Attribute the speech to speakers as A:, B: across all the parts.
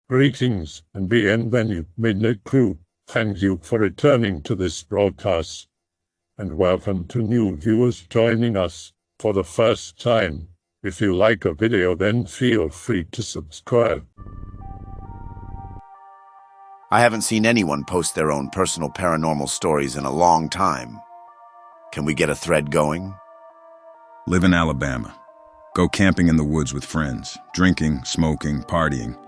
A: Greetings and bienvenue, Midnight Crew. Thank you for returning to this broadcast. And welcome to new viewers joining us for the first time. If you like a video, then feel free to subscribe.
B: I haven't seen anyone post their own personal paranormal stories in a long time. Can we get a thread going?
C: Live in Alabama. Go camping in the woods with friends. Drinking, smoking, partying.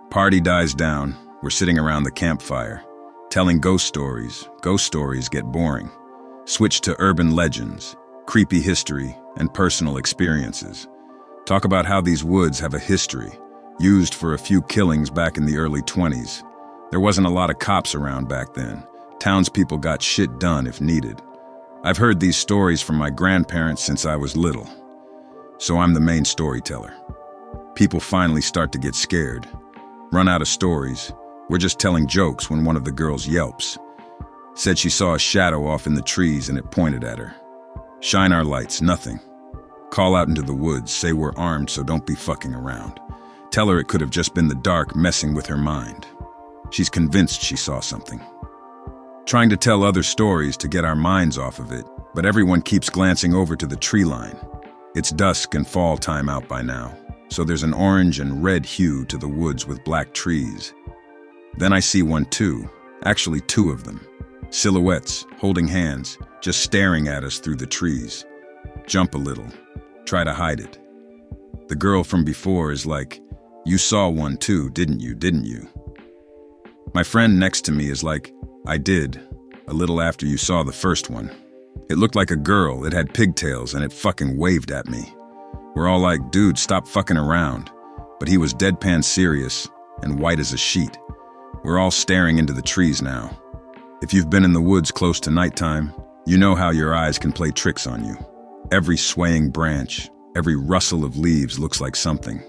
C: Party dies down. We're sitting around the campfire. Telling ghost stories. Ghost stories get boring. Switch to urban legends, creepy history, and personal experiences. Talk about how these woods have a history. Used for a few killings back in the early 20s. There wasn't a lot of cops around back then. Townspeople got shit done if needed. I've heard these stories from my grandparents since I was little. So I'm the main storyteller. People finally start to get scared. Run out of stories. We're just telling jokes when one of the girls yelps. Said she saw a shadow off in the trees and it pointed at her. Shine our lights, nothing. Call out into the woods, say we're armed so don't be fucking around. Tell her it could have just been the dark messing with her mind. She's convinced she saw something. Trying to tell other stories to get our minds off of it, but everyone keeps glancing over to the tree line. It's dusk and fall time out by now, so there's an orange and red hue to the woods with black trees. Then I see one too, actually two of them. Silhouettes, holding hands, just staring at us through the trees. Jump a little, try to hide it. The girl from before is like, "You saw one too, didn't you? My friend next to me is like, "I did, a little after you saw the first one. It looked like a girl, it had pigtails, and it fucking waved at me." We're all like, "Dude, stop fucking around." But he was deadpan serious and white as a sheet. We're all staring into the trees now. If you've been in the woods close to nighttime, you know how your eyes can play tricks on you. Every swaying branch, every rustle of leaves looks like something.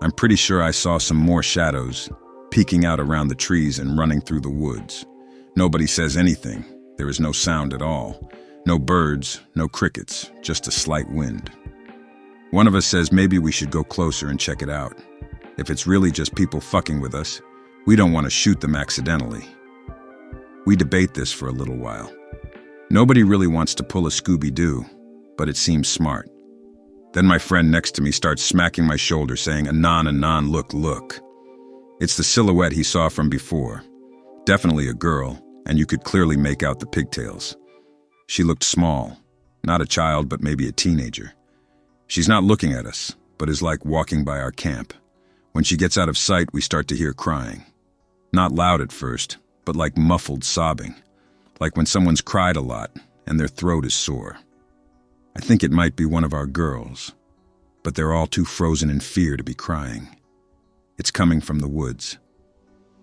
C: I'm pretty sure I saw some more shadows, peeking out around the trees and running through the woods. Nobody says anything. There is no sound at all. No birds, no crickets, just a slight wind. One of us says maybe we should go closer and check it out. If it's really just people fucking with us, we don't want to shoot them accidentally. We debate this for a little while. Nobody really wants to pull a Scooby-Doo, but it seems smart. Then my friend next to me starts smacking my shoulder saying, anon, look. It's the silhouette he saw from before. Definitely a girl, and you could clearly make out the pigtails. She looked small, not a child, but maybe a teenager. She's not looking at us, but is like walking by our camp. When she gets out of sight, we start to hear crying. Not loud at first, but like muffled sobbing. Like when someone's cried a lot and their throat is sore. I think it might be one of our girls, but they're all too frozen in fear to be crying. It's coming from the woods.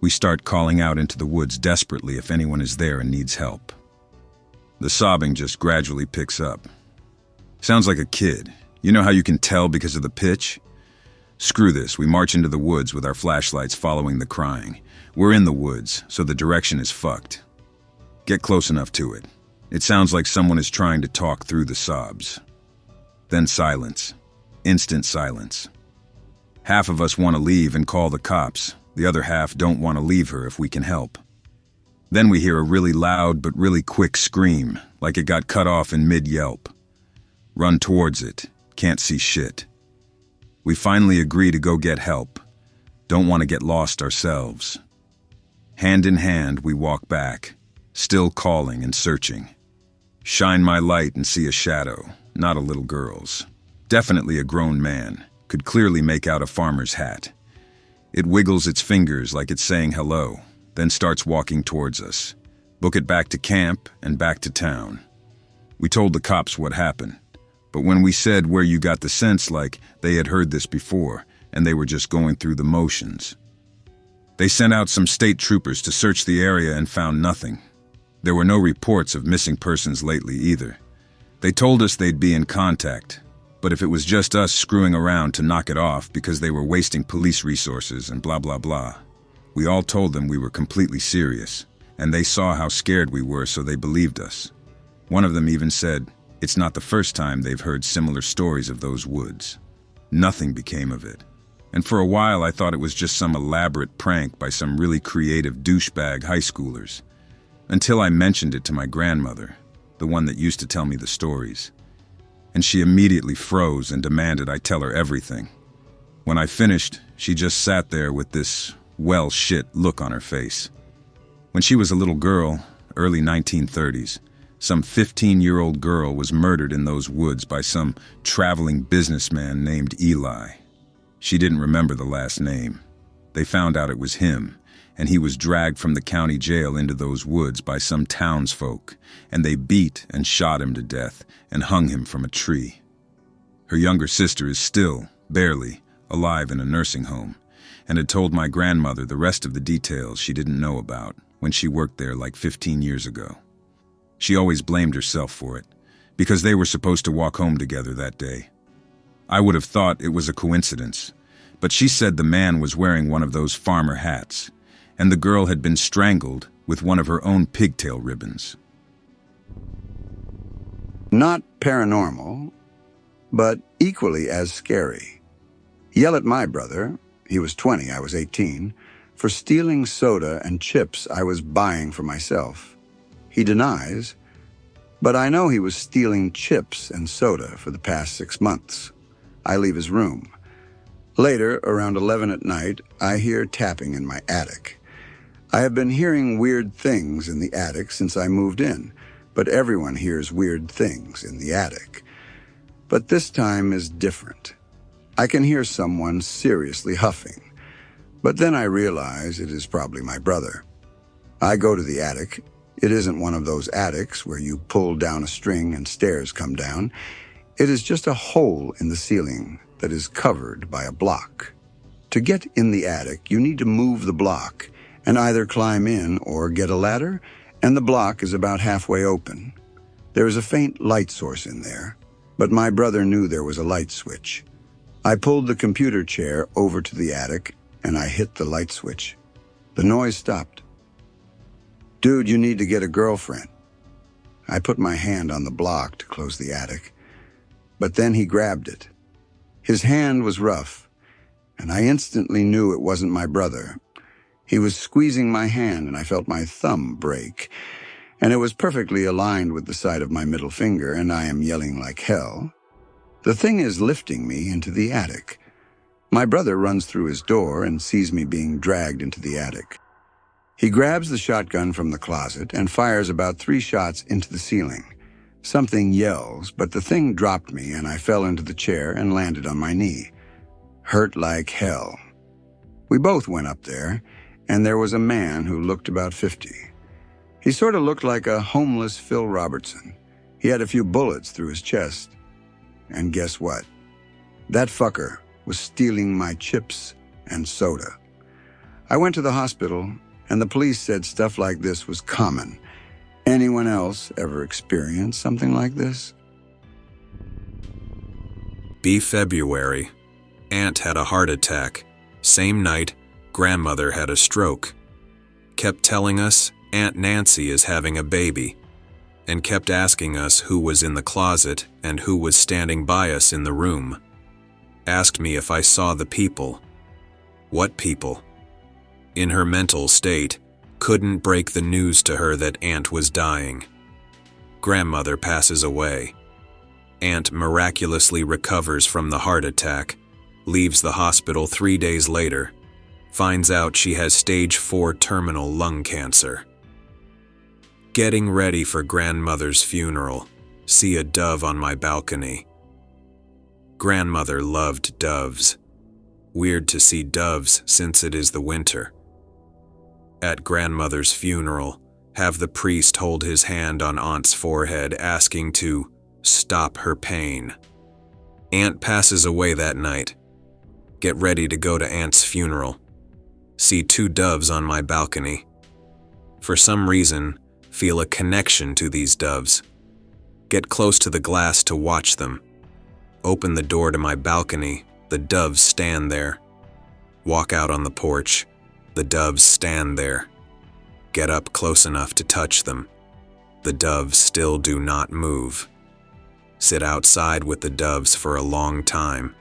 C: We start calling out into the woods desperately if anyone is there and needs help. The sobbing just gradually picks up. Sounds like a kid. You know how you can tell because of the pitch? Screw this, we march into the woods with our flashlights following the crying. We're in the woods, so the direction is fucked. Get close enough to it. It sounds like someone is trying to talk through the sobs. Then silence. Instant silence. Half of us want to leave and call the cops. The other half don't want to leave her if we can help. Then we hear a really loud but really quick scream, like it got cut off in mid-yelp. Run towards it. Can't see shit. We finally agree to go get help. Don't want to get lost ourselves. Hand in hand, we walk back, still calling and searching. Shine my light and see a shadow, not a little girl's. Definitely a grown man, could clearly make out a farmer's hat. It wiggles its fingers like it's saying hello, then starts walking towards us. Book it back to camp and back to town. We told the cops what happened, but when we said where you got the sense like they had heard this before and they were just going through the motions. They sent out some state troopers to search the area and found nothing. There were no reports of missing persons lately either. They told us they'd be in contact, but if it was just us screwing around to knock it off because they were wasting police resources and blah blah blah, we all told them we were completely serious, and they saw how scared we were so they believed us. One of them even said, it's not the first time they've heard similar stories of those woods. Nothing became of it, and for a while I thought it was just some elaborate prank by some really creative douchebag high schoolers. Until I mentioned it to my grandmother, the one that used to tell me the stories. And she immediately froze and demanded I tell her everything. When I finished, she just sat there with this, well shit look on her face. When she was a little girl, early 1930s, some 15-year-old girl was murdered in those woods by some traveling businessman named Eli. She didn't remember the last name. They found out it was him, and he was dragged from the county jail into those woods by some townsfolk, and they beat and shot him to death and hung him from a tree. Her younger sister is still, barely, alive in a nursing home, and had told my grandmother the rest of the details she didn't know about when she worked there like 15 years ago. She always blamed herself for it, because they were supposed to walk home together that day. I would have thought it was a coincidence, but she said the man was wearing one of those farmer hats, and the girl had been strangled with one of her own pigtail ribbons.
D: Not paranormal, but equally as scary. Yell at my brother, he was 20, I was 18, for stealing soda and chips I was buying for myself. He denies, but I know he was stealing chips and soda for the past 6 months. I leave his room. Later, around 11 at night, I hear tapping in my attic. I have been hearing weird things in the attic since I moved in, but everyone hears weird things in the attic. But this time is different. I can hear someone seriously huffing, but then I realize it is probably my brother. I go to the attic. It isn't one of those attics where you pull down a string and stairs come down. It is just a hole in the ceiling that is covered by a block. To get in the attic, you need to move the block and either climb in or get a ladder, and the block is about halfway open. There is a faint light source in there, but my brother knew there was a light switch. I pulled the computer chair over to the attic, and I hit the light switch. The noise stopped. "Dude, you need to get a girlfriend." I put my hand on the block to close the attic, but then he grabbed it. His hand was rough, and I instantly knew it wasn't my brother. He was squeezing my hand, and I felt my thumb break, and it was perfectly aligned with the side of my middle finger, and I am yelling like hell. The thing is lifting me into the attic. My brother runs through his door and sees me being dragged into the attic. He grabs the shotgun from the closet and fires about 3 shots into the ceiling. Something yells, but the thing dropped me and I fell into the chair and landed on my knee. Hurt like hell. We both went up there, and there was a man who looked about 50. He sort of looked like a homeless Phil Robertson. He had a few bullets through his chest. And guess what? That fucker was stealing my chips and soda. I went to the hospital, and the police said stuff like this was common. Anyone else ever experienced something like this?
E: February. Aunt had a heart attack. Same night, grandmother had a stroke. Kept telling us Aunt Nancy is having a baby, and kept asking us who was in the closet and who was standing by us in the room. Asked me if I saw the people. What people? In her mental state, couldn't break the news to her that Aunt was dying. Grandmother passes away. Aunt miraculously recovers from the heart attack, leaves the hospital 3 days later, finds out she has stage 4 terminal lung cancer. Getting ready for grandmother's funeral, see a dove on my balcony. Grandmother loved doves. Weird to see doves since it is the winter. At grandmother's funeral, have the priest hold his hand on Aunt's forehead asking to stop her pain. Aunt passes away that night. Get ready to go to Aunt's funeral. See 2 doves on my balcony. For some reason, feel a connection to these doves. Get close to the glass to watch them. Open the door to my balcony, the doves stand there. Walk out on the porch. The doves stand there. Get up close enough to touch them. The doves still do not move. Sit outside with the doves for a long time.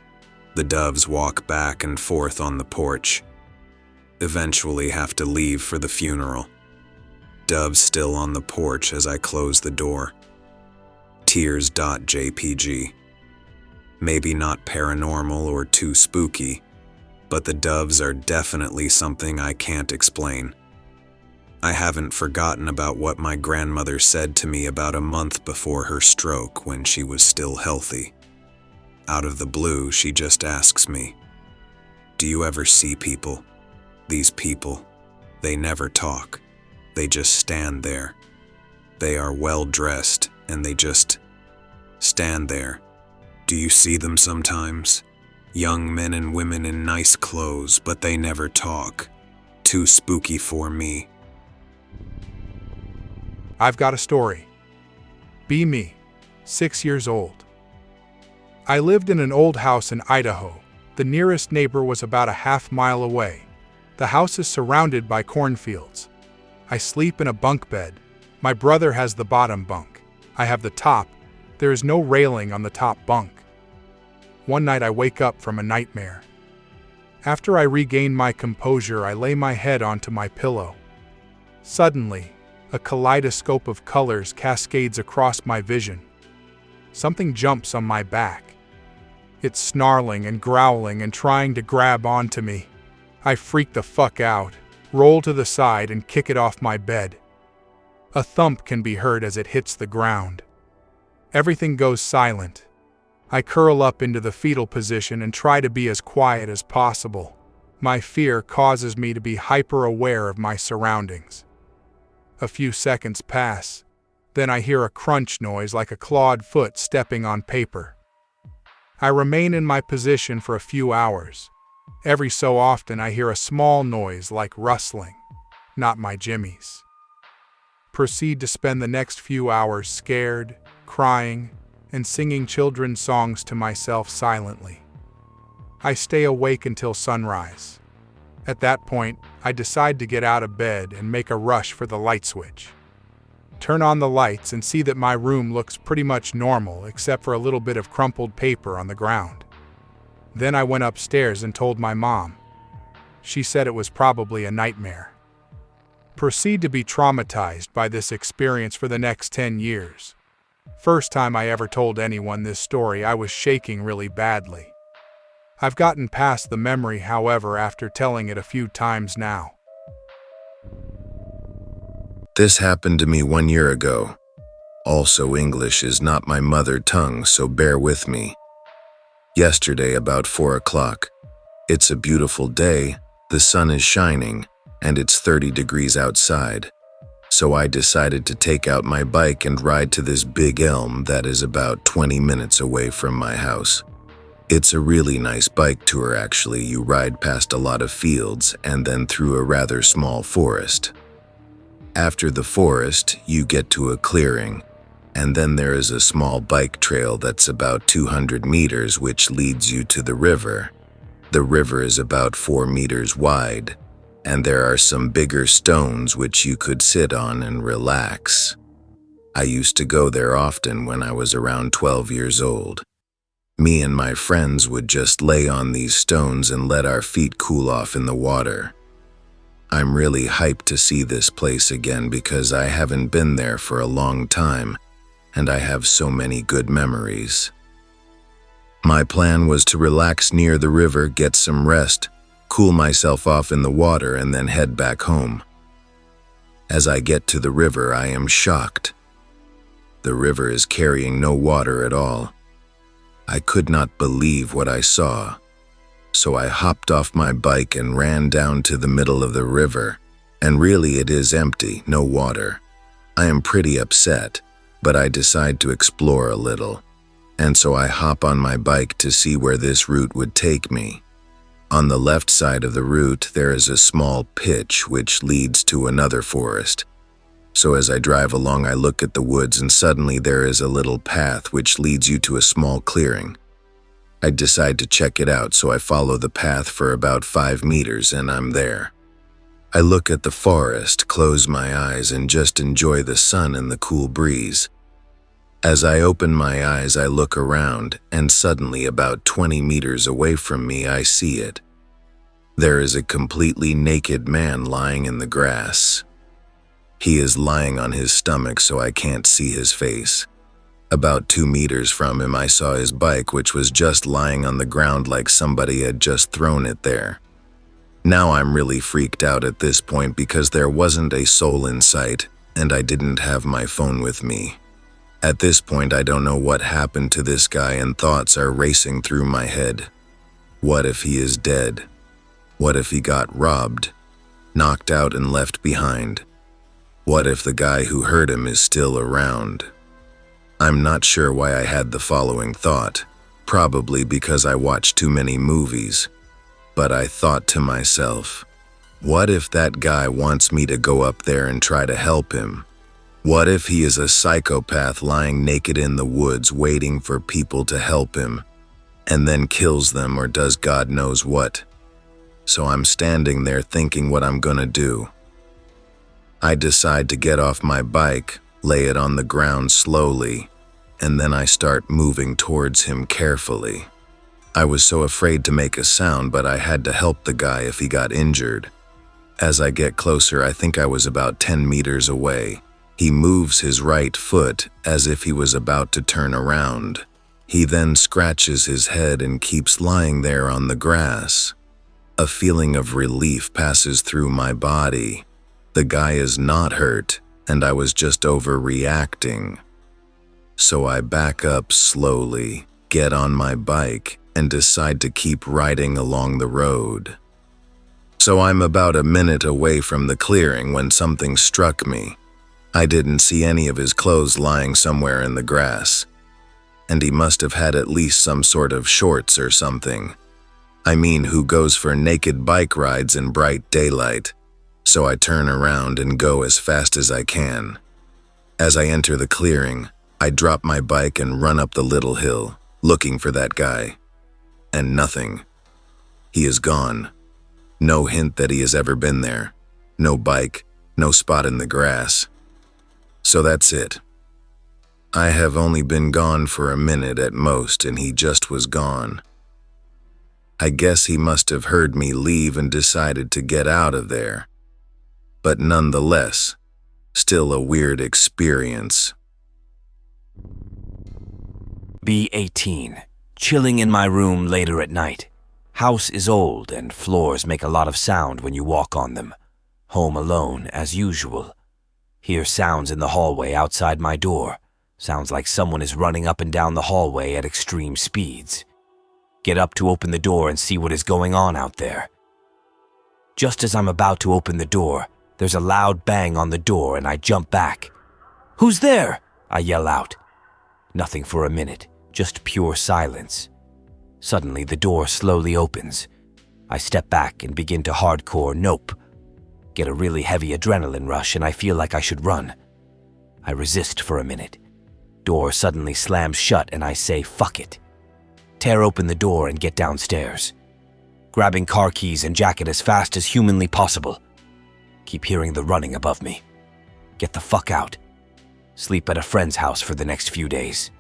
E: The doves walk back and forth on the porch. Eventually have to leave for the funeral. Doves still on the porch as I close the door. Tears.jpg. Maybe not paranormal or too spooky, but the doves are definitely something I can't explain. I haven't forgotten about what my grandmother said to me about a month before her stroke when she was still healthy. Out of the blue, she just asks me, "Do you ever see people? These people, they never talk. They just stand there. They are well dressed and they just stand there. Do you see them sometimes? Young men and women in nice clothes, but they never talk. Too spooky for me."
F: I've got a story. Be me, 6 years old. I lived in an old house in Idaho. The nearest neighbor was about a half-mile away. The house is surrounded by cornfields. I sleep in a bunk bed. My brother has the bottom bunk. I have the top. There is no railing on the top bunk. One night I wake up from a nightmare. After I regain my composure, I lay my head onto my pillow. Suddenly, a kaleidoscope of colors cascades across my vision. Something jumps on my back. It's snarling and growling and trying to grab onto me. I freak the fuck out, roll to the side and kick it off my bed. A thump can be heard as it hits the ground. Everything goes silent. I curl up into the fetal position and try to be as quiet as possible. My fear causes me to be hyper-aware of my surroundings. A few seconds pass. Then I hear a crunch noise like a clawed foot stepping on paper. I remain in my position for a few hours. Every so often I hear a small noise like rustling, not my jimmies. Proceed to spend the next few hours scared, crying, and singing children's songs to myself silently. I stay awake until sunrise. At that point, I decide to get out of bed and make a rush for the light switch. Turn on the lights and see that my room looks pretty much normal except for a little bit of crumpled paper on the ground. Then I went upstairs and told my mom. She said it was probably a nightmare. Proceed to be traumatized by this experience for the next 10 years. First time I ever told anyone this story, I was shaking really badly. I've gotten past the memory, however, after telling it a few times now.
C: This happened to me 1 year ago. Also, English is not my mother tongue, so bear with me. Yesterday, about 4 o'clock. It's a beautiful day, the sun is shining, and it's 30 degrees outside. So I decided to take out my bike and ride to this big elm that is about 20 minutes away from my house. It's a really nice bike tour actually. You ride past a lot of fields and then through a rather small forest. After the forest, you get to a clearing, and then there is a small bike trail that's about 200 meters which leads you to the river. The river is about 4 meters wide, and there are some bigger stones which you could sit on and relax. I used to go there often when I was around 12 years old. Me and my friends would just lay on these stones and let our feet cool off in the water. I'm really hyped to see this place again because I haven't been there for a long time, and I have so many good memories. My plan was to relax near the river, get some rest, cool myself off in the water, and then head back home. As I get to the river, I am shocked. The river is carrying no water at all. I could not believe what I saw. So I hopped off my bike and ran down to the middle of the river, and really it is empty, no water. I am pretty upset, but I decide to explore a little, and so I hop on my bike to see where this route would take me. On the left side of the route, there is a small pitch which leads to another forest. So as I drive along, I look at the woods and suddenly there is a little path which leads you to a small clearing. I decide to check it out, so I follow the path for about 5 meters and I'm there. I look at the forest, close my eyes, and just enjoy the sun and the cool breeze.
E: As I open my eyes, I look around, and suddenly, about 20 meters away from me, I see it. There is a completely naked man lying in the grass. He is lying on his stomach, so I can't see his face. About 2 meters from him, I saw his bike, which was just lying on the ground like somebody had just thrown it there. Now I'm really freaked out at this point because there wasn't a soul in sight, and I didn't have my phone with me. At this point, I don't know what happened to this guy, and thoughts are racing through my head. What if he is dead? What if he got robbed, knocked out, and left behind? What if the guy who hurt him is still around? I'm not sure why I had the following thought, probably because I watched too many movies. But I thought to myself, what if that guy wants me to go up there and try to help him? What if he is a psychopath lying naked in the woods waiting for people to help him, and then kills them or does God knows what? So I'm standing there thinking what I'm gonna do. I decide to get off my bike, lay it on the ground slowly, and then I start moving towards him carefully. I was so afraid to make a sound, but I had to help the guy if he got injured. As I get closer, I think I was about 10 meters away. He moves his right foot as if he was about to turn around. He then scratches his head and keeps lying there on the grass. A feeling of relief passes through my body. The guy is not hurt, and I was just overreacting. So I back up slowly, get on my bike, and decide to keep riding along the road. So I'm about a minute away from the clearing when something struck me. I didn't see any of his clothes lying somewhere in the grass, and he must have had at least some sort of shorts or something. I mean, who goes for naked bike rides in bright daylight? So I turn around and go as fast as I can. As I enter the clearing, I drop my bike and run up the little hill, looking for that guy. And nothing. He is gone. No hint that he has ever been there. No bike, no spot in the grass. So that's it. I have only been gone for a minute at most, and he just was gone. I guess he must have heard me leave and decided to get out of there. But nonetheless, still a weird experience.
G: B18. Chilling in my room later at night. House is old and floors make a lot of sound when you walk on them. Home alone, as usual. Hear sounds in the hallway outside my door. Sounds like someone is running up and down the hallway at extreme speeds. Get up to open the door and see what is going on out there. Just as I'm about to open the door, there's a loud bang on the door and I jump back. "Who's there?" I yell out. Nothing for a minute, just pure silence. Suddenly the door slowly opens. I step back and begin to hardcore nope. Get a really heavy adrenaline rush and I feel like I should run. I resist for a minute. Door suddenly slams shut and I say fuck it. Tear open the door and get downstairs. Grabbing car keys and jacket as fast as humanly possible. Keep hearing the running above me. Get the fuck out. Sleep at a friend's house for the next few days.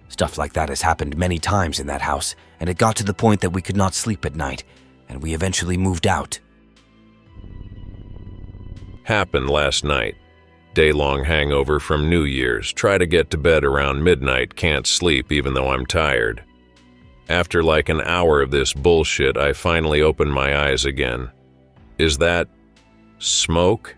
G: Stuff like that has happened many times in that house, and it got to the point that we could not sleep at night, and we eventually moved out.
H: Happened last night. Day-long hangover from New Year's. Try to get to bed around midnight, can't sleep even though I'm tired. After like an hour of this bullshit, I finally open my eyes again. Is that smoke?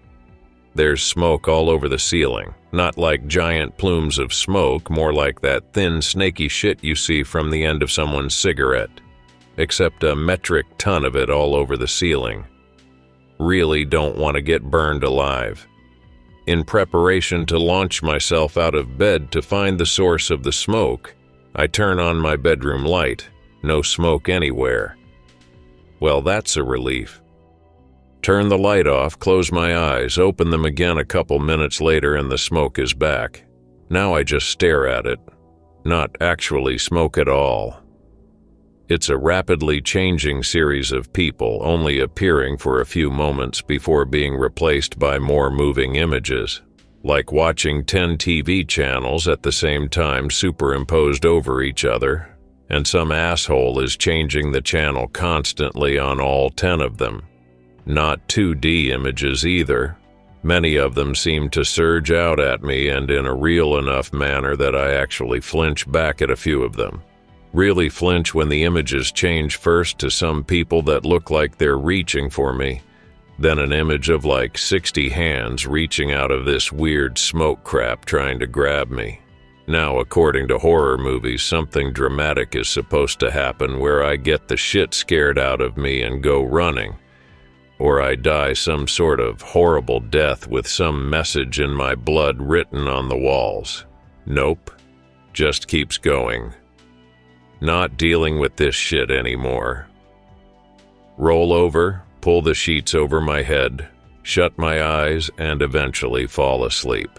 H: There's smoke all over the ceiling. Not like giant plumes of smoke, more like that thin, snaky shit you see from the end of someone's cigarette. Except a metric ton of it all over the ceiling. Really don't want to get burned alive. In preparation to launch myself out of bed to find the source of the smoke, I turn on my bedroom light. No smoke anywhere. Well, that's a relief. Turn the light off, close my eyes, open them again a couple minutes later and the smoke is back. Now I just stare at it. Not actually smoke at all. It's a rapidly changing series of people, only appearing for a few moments before being replaced by more moving images. like watching 10 TV channels at the same time superimposed over each other, and some asshole is changing the channel constantly on all 10 of them. Not 2D images either. Many of them seem to surge out at me, and in a real enough manner that I actually flinch back at a few of them. Really flinch when the images change first to some people that look like they're reaching for me, then an image of like 60 hands reaching out of this weird smoke crap trying to grab me. Now, according to horror movies, something dramatic is supposed to happen where I get the shit scared out of me and go running, or I die some sort of horrible death with some message in my blood written on the walls. Nope. Just keeps going. Not dealing with this shit anymore. Roll over, pull the sheets over my head, shut my eyes, and eventually fall asleep.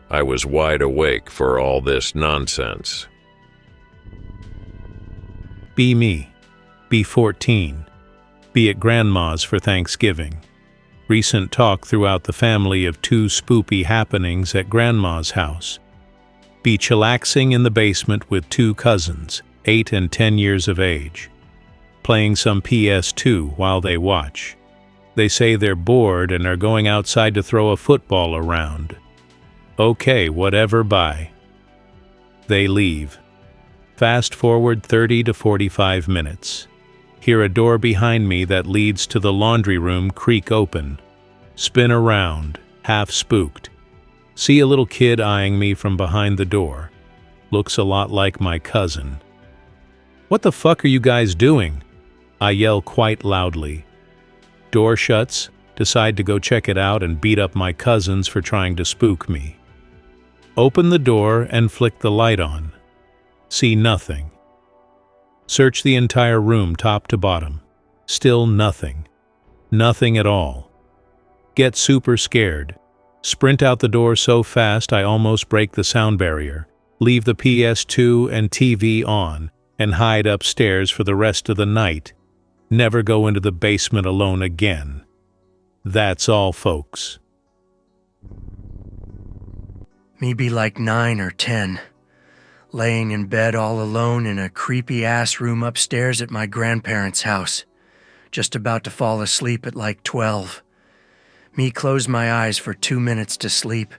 H: I was wide awake for all this nonsense.
I: Be me. Be 14. Be at Grandma's for Thanksgiving. Recent talk throughout the family of 2 spoopy happenings at Grandma's house. Be chillaxing in the basement with 2 cousins, 8 and 10 years of age, playing some PS2 while they watch. They say they're bored and are going outside to throw a football around. Okay, whatever, bye. They leave. Fast forward 30 to 45 minutes. Hear a door behind me that leads to the laundry room creak open. Spin around, half spooked. See a little kid eyeing me from behind the door. Looks a lot like my cousin. "What the fuck are you guys doing?" I yell quite loudly. Door shuts, decide to go check it out and beat up my cousins for trying to spook me. Open the door and flick the light on. See nothing. Search the entire room top to bottom. Still nothing. Nothing at all. Get super scared. Sprint out the door so fast I almost break the sound barrier. Leave the PS2 and TV on and hide upstairs for the rest of the night. Never go into the basement alone again. That's all, folks.
J: Me be like 9 or 10, laying in bed all alone in a creepy-ass room upstairs at my grandparents' house, just about to fall asleep at like 12. Me close my eyes for 2 minutes to sleep,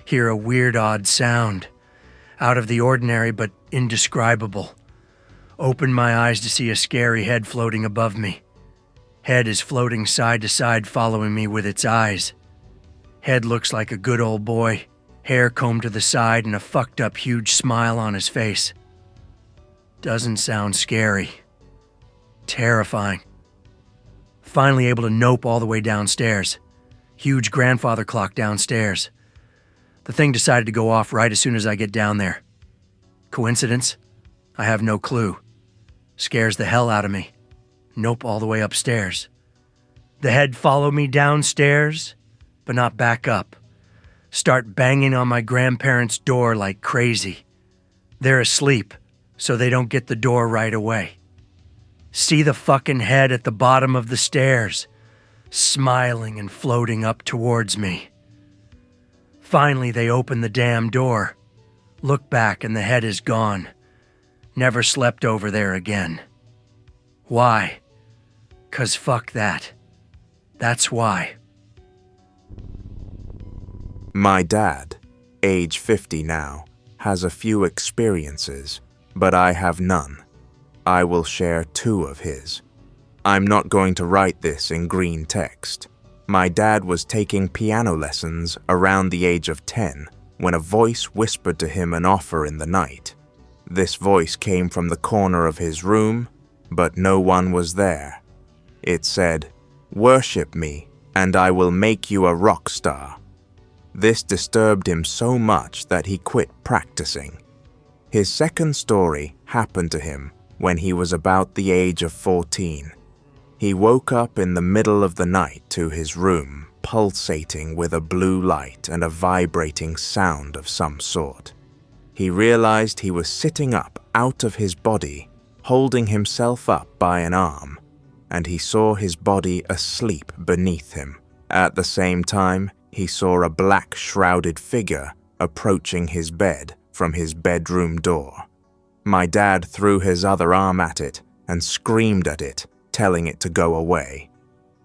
J: hear a weird odd sound, out of the ordinary but indescribable. Open my eyes to see a scary head floating above me. Head is floating side to side following me with its eyes. Head looks like a good old boy, hair combed to the side and a fucked up huge smile on his face. Doesn't sound scary. Terrifying. Finally able to nope all the way downstairs. Huge grandfather clock downstairs. The thing decided to go off right as soon as I get down there. Coincidence? I have no clue. Scares the hell out of me. Nope all the way upstairs. The head followed me downstairs, but not back up. Start banging on my grandparents' door like crazy. They're asleep, so they don't get the door right away. See the fucking head at the bottom of the stairs, smiling and floating up towards me. Finally, they open the damn door. Look back and the head is gone. Never slept over there again. Why? 'Cause fuck that. That's why.
K: My dad, age 50 now, has a few experiences, but I have none. I will share 2 of his. I'm not going to write this in Greentext. My dad was taking piano lessons around the age of 10 when a voice whispered to him an offer in the night. This voice came from the corner of his room, but no one was there. It said, "Worship me, and I will make you a rock star." This disturbed him so much that he quit practicing. His second story happened to him when he was about the age of 14. He woke up in the middle of the night to his room pulsating with a blue light and a vibrating sound of some sort. He realized he was sitting up out of his body, holding himself up by an arm, and he saw his body asleep beneath him. At the same time, he saw a black shrouded figure approaching his bed from his bedroom door. My dad threw his other arm at it and screamed at it, telling it to go away.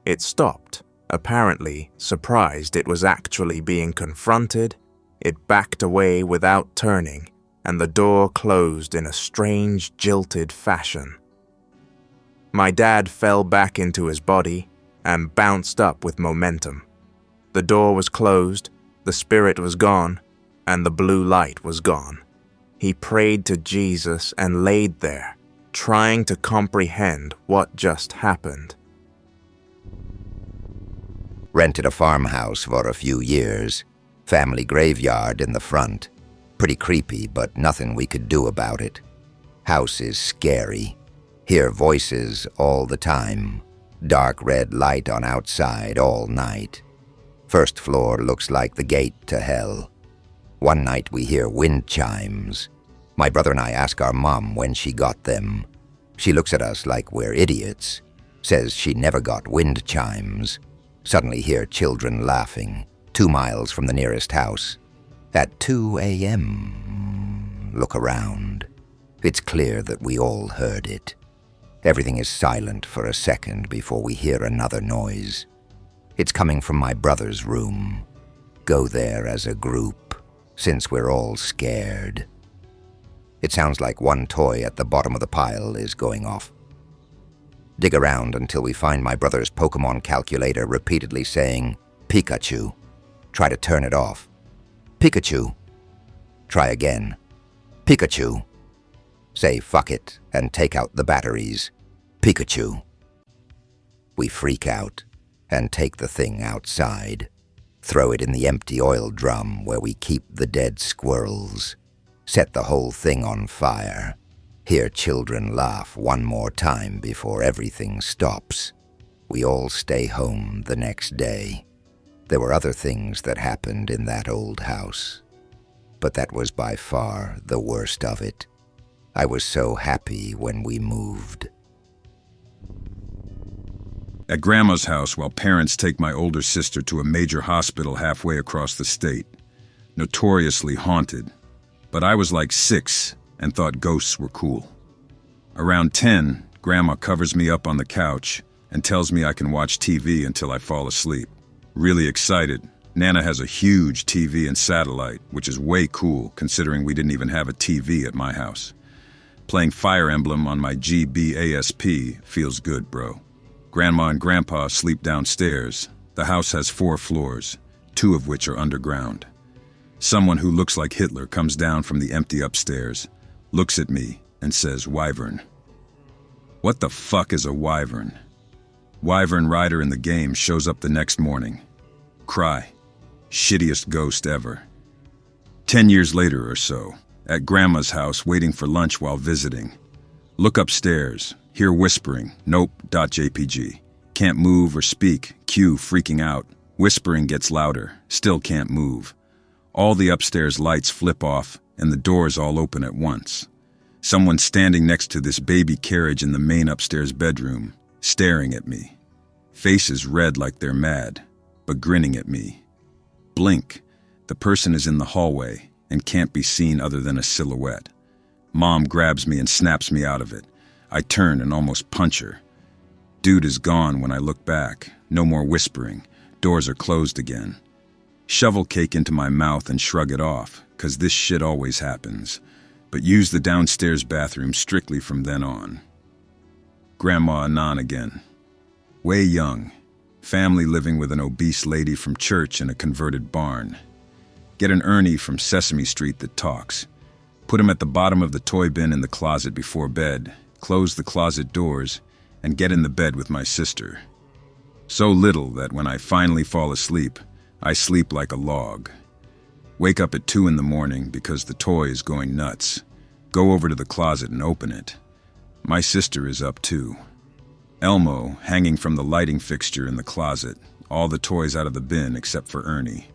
K: It stopped, apparently surprised it was actually being confronted. It backed away without turning, and the door closed in a strange, jilted fashion. My dad fell back into his body and bounced up with momentum. The door was closed, the spirit was gone, and the blue light was gone. He prayed to Jesus and laid there, trying to comprehend what just happened.
L: Rented a farmhouse for a few years. Family graveyard in the front. Pretty creepy, but nothing we could do about it. House is scary. Hear voices all the time. Dark red light on outside all night. First floor looks like the gate to hell. One night we hear wind chimes. My brother and I ask our mom when she got them. She looks at us like we're idiots. Says she never got wind chimes. Suddenly hear children laughing, 2 miles from the nearest house. At 2 a.m. Look around. It's clear that we all heard it. Everything is silent for a second before we hear another noise. It's coming from my brother's room. Go there as a group, since we're all scared. It sounds like one toy at the bottom of the pile is going off. Dig around until we find my brother's Pokemon calculator repeatedly saying, Pikachu. Try to turn it off. Pikachu. Try again. Pikachu. Say fuck it and take out the batteries. Pikachu. We freak out and take the thing outside. Throw it in the empty oil drum where we keep the dead squirrels. Set the whole thing on fire. Hear children laugh one more time before everything stops. We all stay home the next day. There were other things that happened in that old house, but that was by far the worst of it. I was so happy when we moved.
C: At Grandma's house while parents take my older sister to a major hospital halfway across the state. Notoriously haunted, but I was like 6 and thought ghosts were cool. Around 10, Grandma covers me up on the couch and tells me I can watch TV until I fall asleep. Really excited. Nana has a huge TV and satellite, which is way cool considering we didn't even have a TV at my house. Playing Fire Emblem on my GBASP feels good, bro. Grandma and Grandpa sleep downstairs. The house has 4 floors, 2 of which are underground. Someone who looks like Hitler comes down from the empty upstairs, looks at me, and says, Wyvern. What the fuck is a wyvern? Wyvern Rider in the game shows up the next morning. Cry. Shittiest ghost ever. 10 years later or so, at Grandma's house waiting for lunch while visiting. Look upstairs, hear whispering, nope.jpg. Can't move or speak, Q freaking out. Whispering gets louder, still can't move. All the upstairs lights flip off and the doors all open at once. Someone standing next to this baby carriage in the main upstairs bedroom, staring at me. Faces red like they're mad, but grinning at me. Blink. The person is in the hallway and can't be seen other than a silhouette. Mom grabs me and snaps me out of it. I turn and almost punch her. Dude is gone when I look back. No more whispering. Doors are closed again. Shovel cake into my mouth and shrug it off, 'cause this shit always happens. But use the downstairs bathroom strictly from then on. Grandma Anon again. Way young. Family living with an obese lady from church in a converted barn. Get an Ernie from Sesame Street that talks. Put him at the bottom of the toy bin in the closet before bed, close the closet doors, and get in the bed with my sister. So little that when I finally fall asleep, I sleep like a log. Wake up at 2 in the morning because the toy is going nuts. Go over to the closet and open it. My sister is up too. Elmo hanging from the lighting fixture in the closet, all the toys out of the bin except for Ernie.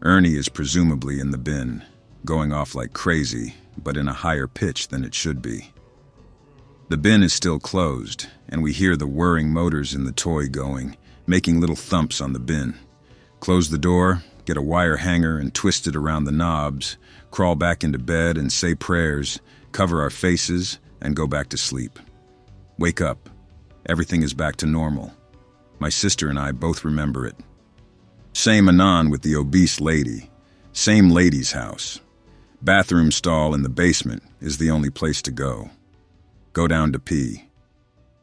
C: Ernie is presumably in the bin, going off like crazy, but in a higher pitch than it should be. The bin is still closed, and we hear the whirring motors in the toy going, making little thumps on the bin. Close the door, get a wire hanger and twist it around the knobs, crawl back into bed and say prayers, cover our faces, and go back to sleep. Wake up. Everything is back to normal. My sister and I both remember it. Same anon with the obese lady. Same lady's house. Bathroom stall in the basement is the only place to go. Go down to pee.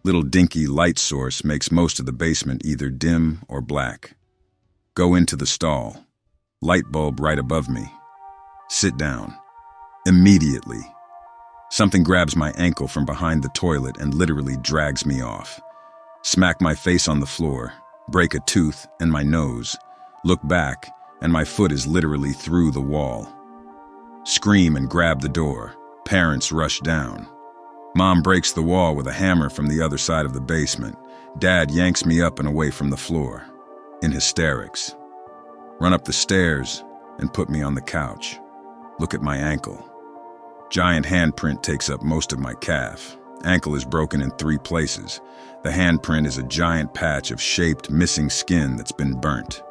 C: Little dinky light source makes most of the basement either dim or black. Go into the stall. Light bulb right above me. Sit down. Immediately. Something grabs my ankle from behind the toilet and literally drags me off. Smack my face on the floor, break a tooth and my nose, look back, and my foot is literally through the wall. Scream and grab the door. Parents rush down. Mom breaks the wall with a hammer from the other side of the basement. Dad yanks me up and away from the floor, in hysterics. Run up the stairs and put me on the couch. Look at my ankle. Giant handprint takes up most of my calf. Ankle is broken in 3 places. The handprint is a giant patch of shaped, missing skin that's been burnt.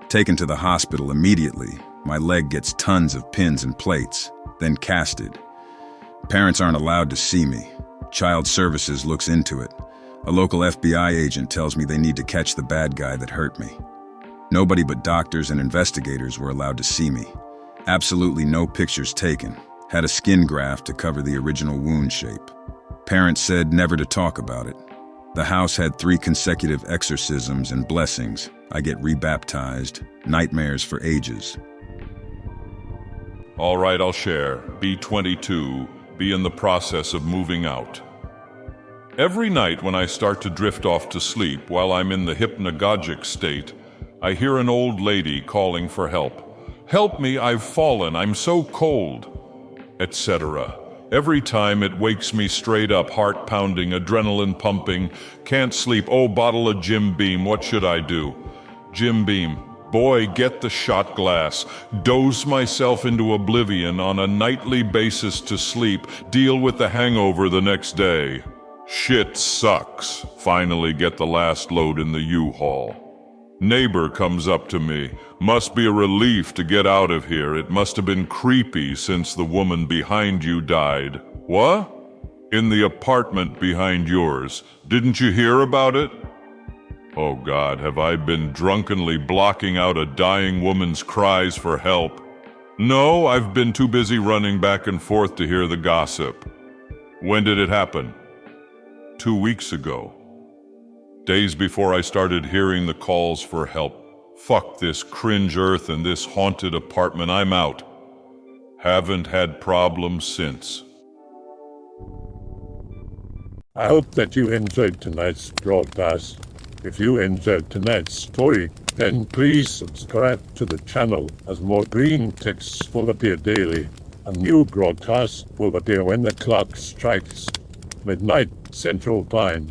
C: Taken to the hospital immediately, my leg gets tons of pins and plates, then casted. Parents aren't allowed to see me. Child Services looks into it. A local FBI agent tells me they need to catch the bad guy that hurt me. Nobody but doctors and investigators were allowed to see me. Absolutely no pictures taken. Had a skin graft to cover the original wound shape. Parents said never to talk about it. The house had 3 consecutive exorcisms and blessings. I get rebaptized. Nightmares for ages.
M: All right, I'll share. B22, be in the process of moving out. Every night when I start to drift off to sleep while I'm in the hypnagogic state, I hear an old lady calling for help. Help me, I've fallen, I'm so cold, etc. Every time it wakes me straight up, heart pounding, adrenaline pumping, can't sleep, oh, bottle of Jim Beam, what should I do? Jim Beam, boy, get the shot glass, doze myself into oblivion on a nightly basis to sleep, deal with the hangover the next day. Shit sucks. Finally get the last load in the U-Haul. Neighbor comes up to me. Must be a relief to get out of here. It must have been creepy since the woman behind you died. What? In the apartment behind yours. Didn't you hear about it? Oh God, have I been drunkenly blocking out a dying woman's cries for help? No, I've been too busy running back and forth to hear the gossip. When did it happen? 2 weeks ago. Days before I started hearing the calls for help. Fuck this cringe earth and this haunted apartment, I'm out. Haven't had problems since.
A: I hope that you enjoyed tonight's broadcast. If you enjoyed tonight's story, then please subscribe to the channel as more Greentext will appear daily. A new broadcast will appear when the clock strikes midnight Central Time.